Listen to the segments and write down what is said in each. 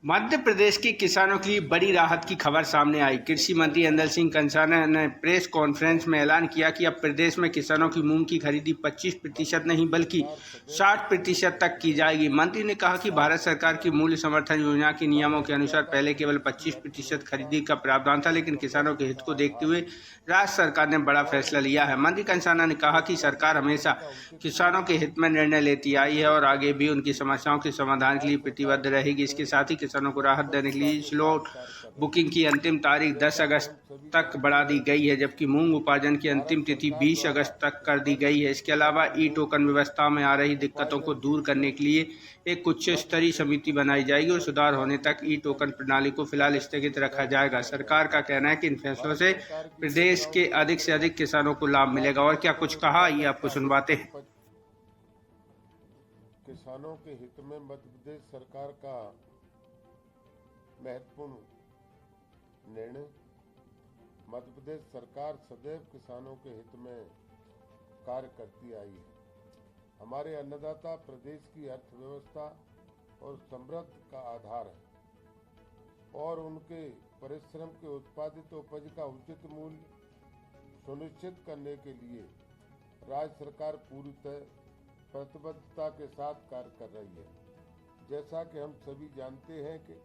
मध्य प्रदेश के किसानों के लिए बड़ी राहत की खबर सामने आई। कृषि मंत्री अंदल सिंह कंसाना ने प्रेस कॉन्फ्रेंस में ऐलान किया कि अब प्रदेश में किसानों की मूंग की खरीदी 25% नहीं बल्कि 60% तक की जाएगी। मंत्री ने कहा कि भारत सरकार की मूल्य समर्थन योजना के नियमों के अनुसार पहले केवल 25% खरीदी का प्रावधान था, लेकिन किसानों के हित को देखते हुए राज्य सरकार ने बड़ा फैसला लिया है। मंत्री कंसाना ने कहा कि सरकार हमेशा किसानों के हित में निर्णय लेती आई है और आगे भी उनकी समस्याओं के समाधान के लिए प्रतिबद्ध रहेगी। इसके साथ ही किसानों को राहत देने के लिए स्लॉट बुकिंग की अंतिम तारीख 10 अगस्त तक बढ़ा दी गई है, जबकि मूंग उपार्जन की अंतिम तिथि 20 अगस्त तक कर दी गई है। इसके अलावा ई टोकन व्यवस्था में आ रही दिक्कतों को दूर करने के लिए एक उच्च स्तरीय समिति बनाई जाएगी और सुधार होने तक ई टोकन प्रणाली को फिलहाल स्थगित रखा जाएगा। सरकार का कहना है कि इन फैसलों से प्रदेश के अधिक से अधिक किसानों को लाभ मिलेगा। और क्या कुछ कहा, ये आपको सुनवाते हैं। किसानों के हित में मध्य प्रदेश सरकार का महत्वपूर्ण निर्णय। मध्य प्रदेश सरकार सदैव किसानों के हित में कार्य करती आई है। हमारे अन्नदाता प्रदेश की अर्थव्यवस्था और समृद्धि का आधार है और उनके परिश्रम के उत्पादित उपज का उचित मूल्य सुनिश्चित करने के लिए राज्य सरकार पूरी प्रतिबद्धता के साथ कार्य कर रही है। जैसा कि हम सभी जानते हैं कि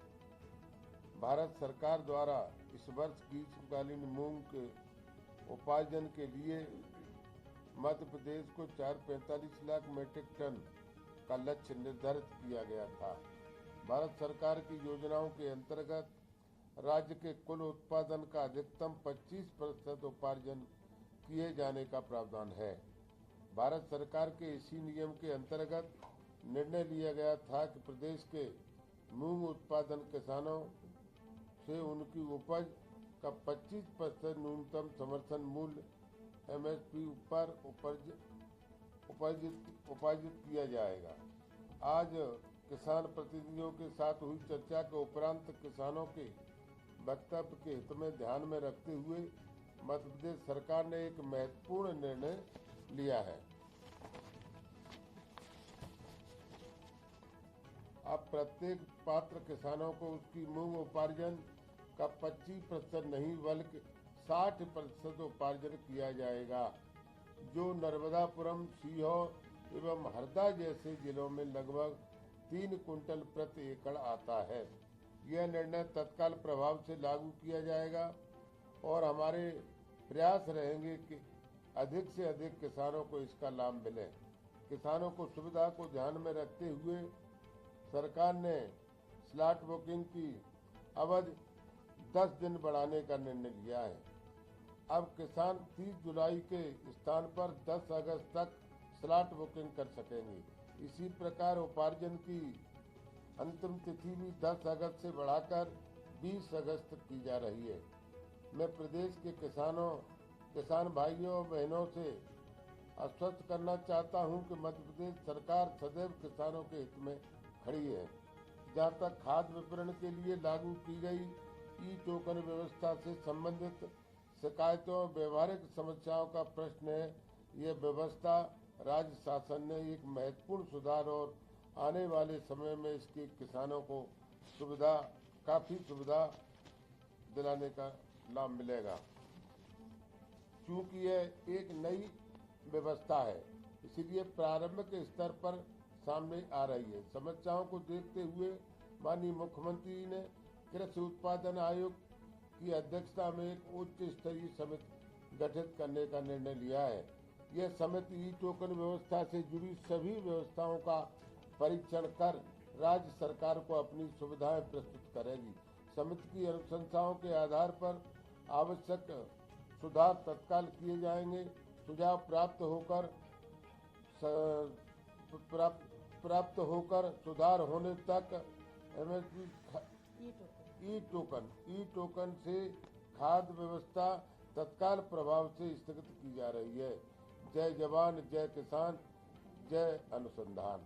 भारत सरकार द्वारा इस वर्ष ग्रीष्मकालीन मूंग के उपार्जन के लिए मध्य प्रदेश को 445 लाख मीट्रिक टन का लक्ष्य निर्धारित किया गया था। भारत सरकार की योजनाओं के अंतर्गत राज्य के कुल उत्पादन का अधिकतम 25% उपार्जन किए जाने का प्रावधान है। भारत सरकार के इसी नियम के अंतर्गत निर्णय लिया गया था कि प्रदेश के मूंग उत्पादन किसानों से उनकी उपज का 25% न्यूनतम समर्थन मूल्य MSP पर उपार्जित किया जाएगा। आज किसान प्रतिनिधियों के साथ हुई चर्चा के उपरांत किसानों के वक्तव्य के हित में ध्यान में रखते हुए मध्य प्रदेश सरकार ने एक महत्वपूर्ण निर्णय लिया है। अब प्रत्येक पात्र किसानों को उसकी मूंग उपार्जन का 25% नहीं बल्कि 60% उपार्जन किया जाएगा, जो नर्मदापुरम, सीहोर एवं हरदा जैसे जिलों में लगभग 3 कुंटल प्रति एकड़ आता है। यह निर्णय तत्काल प्रभाव से लागू किया जाएगा और हमारे प्रयास रहेंगे कि अधिक से अधिक किसानों को इसका लाभ मिले। किसानों को सुविधा को ध्यान में रखते हुए सरकार ने स्लॉट बुकिंग की अवधि 10 दिन बढ़ाने का निर्णय लिया है। अब किसान 30 जुलाई के स्थान पर 10 अगस्त तक स्लॉट बुकिंग कर सकेंगे। इसी प्रकार उपार्जन की अंतिम तिथि भी 10 अगस्त से बढ़ाकर 20 अगस्त तक की जा रही है। मैं प्रदेश के किसान भाइयों और बहनों से आश्वस्त करना चाहता हूं कि मध्य प्रदेश सरकार सदैव किसानों के हित में खड़ी है। जहां तक खाद्य वितरण के लिए लागू की गई ई टोकन व्यवस्था से संबंधित शिकायतों और व्यवहारिक समस्याओं का प्रश्न है, यह व्यवस्था राज्य शासन ने एक महत्वपूर्ण सुधार और आने वाले समय में इसके किसानों को काफी सुविधा दिलाने का लाभ मिलेगा। चूंकि यह एक नई व्यवस्था है, इसलिए प्रारंभिक स्तर पर सामने आ रही है। समस्याओं को देखते हुए माननीय मुख्यमंत्री ने कृषि उत्पादन आयोग की अध्यक्षता में एक उच्च स्तरीय समिति गठित करने का निर्णय लिया है। यह समिति ई टोकन व्यवस्था से जुड़ी सभी व्यवस्थाओं का परीक्षण कर राज्य सरकार को अपनी सुविधाएं प्रस्तुत करेगी। समिति की अनुशंसाओं के आधार पर आवश्यक सुधार तत्काल किए जाएंगे। सुझाव प्राप्त होकर सुधार होने तक MSP ई टोकन से खाद्य व्यवस्था तत्काल प्रभाव से स्थगित की जा रही है। जय जवान, जय किसान, जय अनुसंधान।